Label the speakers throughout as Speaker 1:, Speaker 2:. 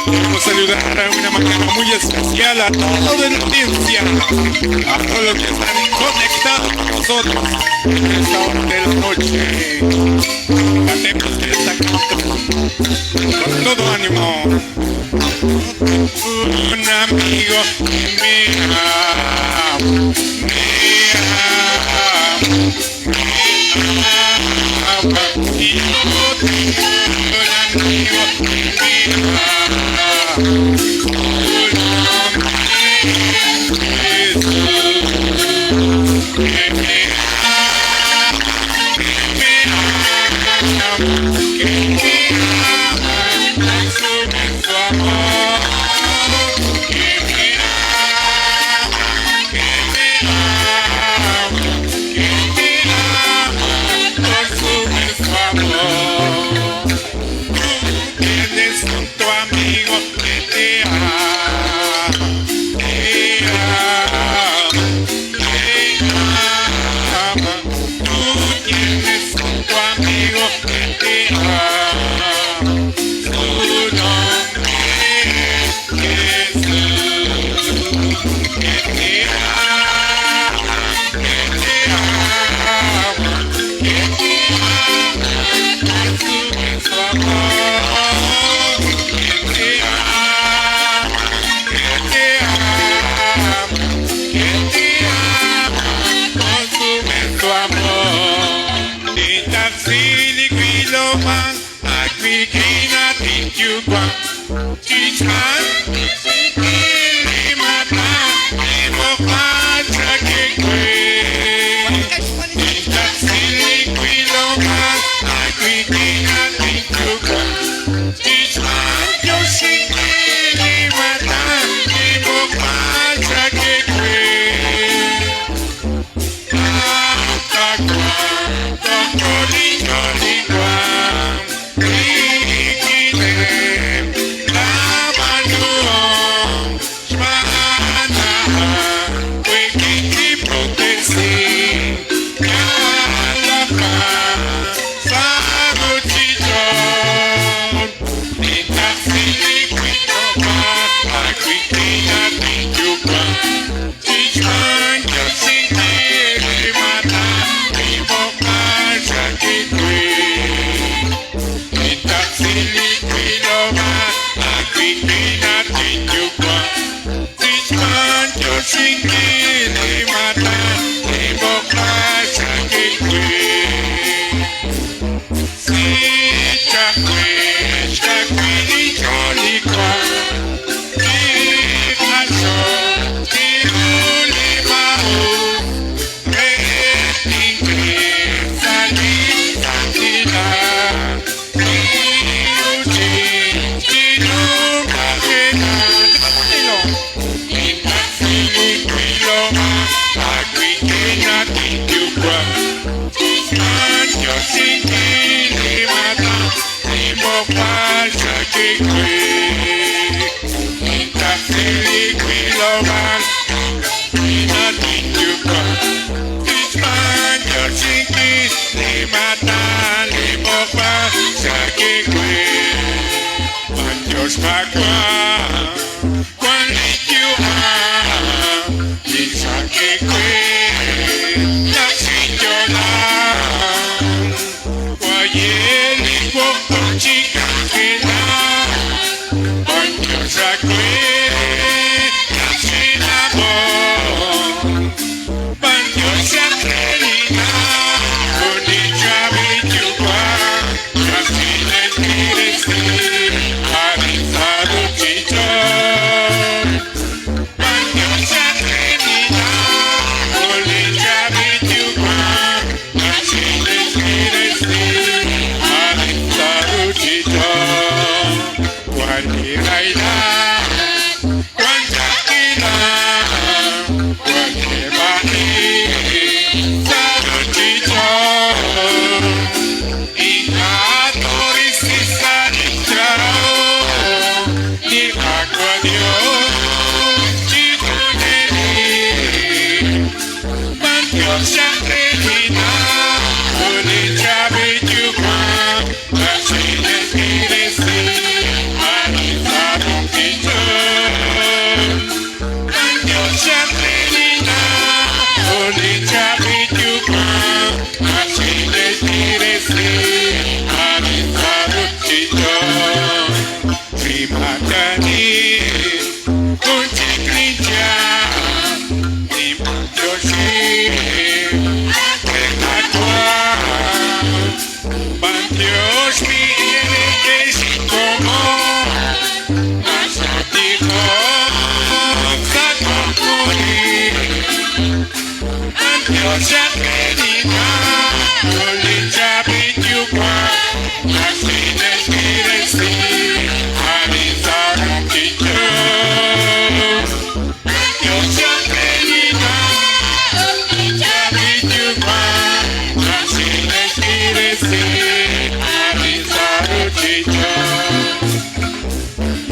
Speaker 1: Queremos saludar de una manera muy especial a toda la audiencia, a todos los que están conectados con nosotros en esta hora de la noche. Cantemos esta canción con todo ánimo. Un amigo que me ama, me ama, y yo tengo un amigo que me ama. Su nombre es Jesús, que me ama, que me ama, que me ama, con su inmenso amor. Que me ama, que me ama, que me ama, con su inmenso amor. Tú tienes un tu amigo que te ama, te ama, te ama. Tú tienes un tu amigo que te ama. Su nombre es Jesús, que te ama, que te ama, que te ama, con su inmenso amor. Que te ama, que te ama, que te ama, con su inmenso amor. Tintasili Quiloman, Aquikina Tinchuan, Chichman, Ilimata, Imopacha Kekwe. Tintasili Quiloman, Aquikina Tinchuan, Chichman, Yoshin, Ilimata, Imopacha Kekwe. Thank you.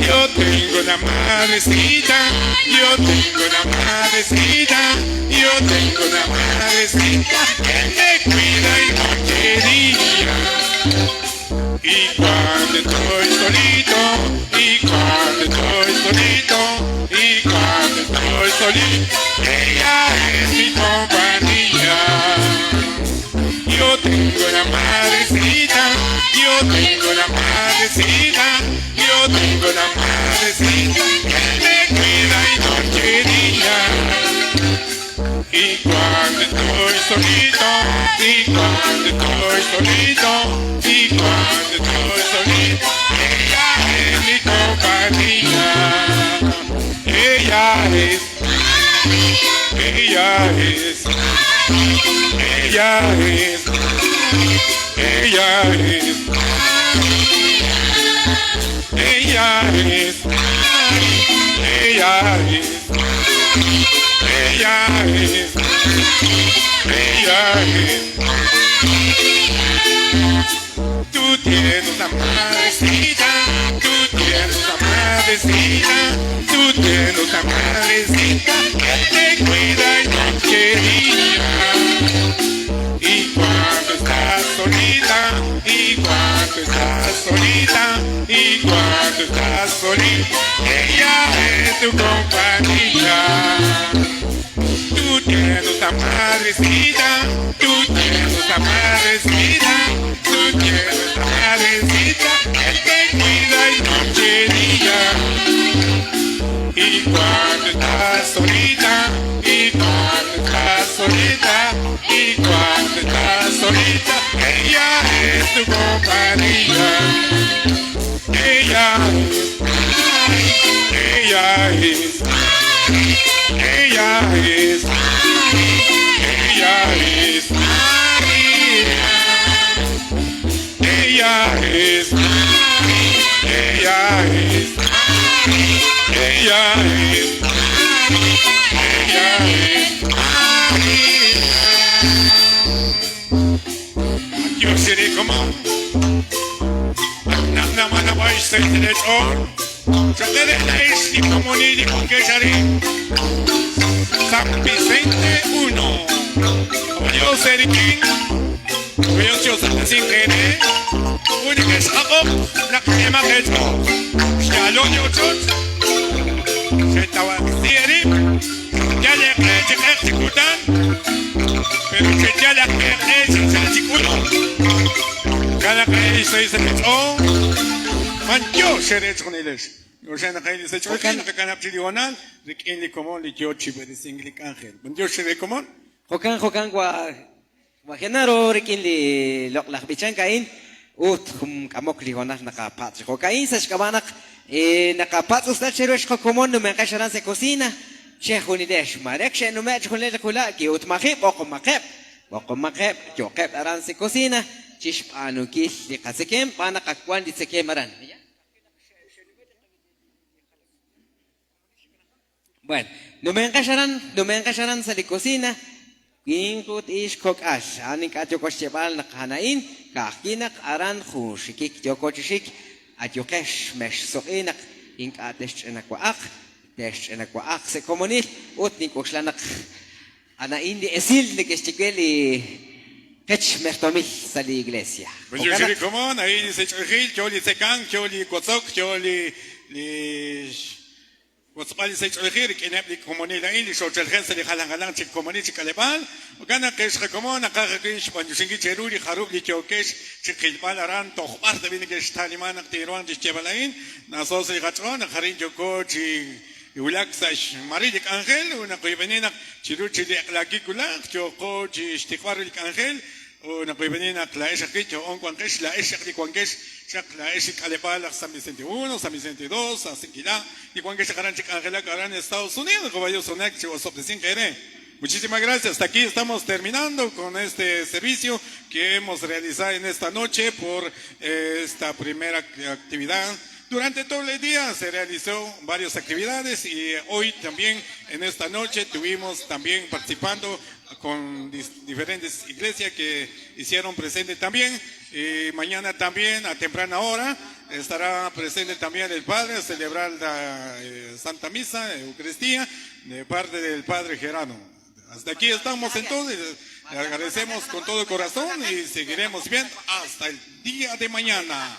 Speaker 1: Yo tengo una madrecita, yo tengo una madrecita, yo tengo una madrecita que me cuida y noche y día. Y cuando estoy solito, y cuando estoy solito, y cuando estoy solito, ella es mi compañía. Yo tengo una madrecita, yo tengo una madrecita, yo tengo una madrecita que me cuida y noche y día. Y cuando estoy solito, y cuando estoy solito, y cuando estoy solito, ella es mi compañía. Ella es, ella es, ella es, ella es, ella es, ella es, ella es, ella es. Tú tienes una madrecita, tú tienes una madrecita, tú tienes una madrecita que te cuida y noche y día. Y cuando estás solita, y cuando estás solita, y cuando estás solita, ella es tu compañía. Tú tienes una madrecita, tú tienes una madrecita, tú tienes una madrecita que te cuida y noche y día. Y cuando estás solita, y cuando estás solita, y cuando estás solita, ella es tu compañía. Ella es, ella es, ella es, ella es, ella es, ella es, ella es, ella es. Yo seré como una mala baista y de todo. Yo te dejáis ni como ni con que seré. San Vicente 1. Yo seré king. Yo soy sin querer. Única es Jacob, la que me ha hecho. Ya lo yo chut. Se estaba diciendo. Ya le ejecutan. Pero que ya la ejecutan. Cada que se dice que man yo seré con ellos. Yo sé que hay dice que can aptilional, de que en común le yo chive de single ángel. Man yo seré común.
Speaker 2: Jokan wa genaro rekin li lok la bichan kain ut kamok li honas nakapat. Jokain sa shkabanak nakapat usta cherosh komon no menkasharan se cocina. Chehuni desh marek she no mech khule kula ki ut makhib oqom makhib yo qeb aran se cocina. Chish anu ki li qasekem pana qakwan li sekem aran. Bueno, no me encasharán sa cocina. Kinkut ish kok ash. Aning katyo ko shebal na kahanain. Kakinak aran khu shikik yoko chishik. At yokesh mesh sokinak. Ink atesh enakwaak. Tesh enakwaak se komunil. Utnik ukslanak. Anain di esil de kestikweli. Kech mertomil sa la iglesia.
Speaker 1: Pues yo seré común. Ahí dice chorjil, choli secan, choli kotzok, choli وصبالي سيتشغير كنابلي كوموني لاين شوت الخنس اللي خلان تشي كوموني تشي كالبال وكان كيش كومون قاقيش بانجوشينجي تشيرولي خروب لي تشوكيش تشي خيلبال ران تخبار تبين كيش تاليمان تيروان تشي بلاين ناسوسي غاترون خرين جوكو تشي يولاكساش ماريدك انجيل ونقيبنينا تشيرو تشي اخلاقي كلا تشوكو تشي استغفار لك انجيل ونقيبنينا لا ايش كيش اون كوانكيش لا ايش كلي كوانكيش شكل ايش كالبال San Vicente 1, San Vicente 2, San Sinquila y cuando se ganan chica Angela ganan Estados Unidos como yo soné que vos obtecían que Muchísimas gracias. Hasta aquí estamos terminando con este servicio que hemos realizado en esta noche por esta primera actividad. Durante todo el día se realizó varias actividades y hoy también en esta noche tuvimos también participando con diferentes iglesias que hicieron presente también. Y mañana también a temprana hora estará presente también el Padre a celebrar la Santa Misa, Eucaristía, de parte del Padre Gerardo. Hasta aquí estamos entonces, le agradecemos con todo el corazón y seguiremos viendo hasta el día de mañana.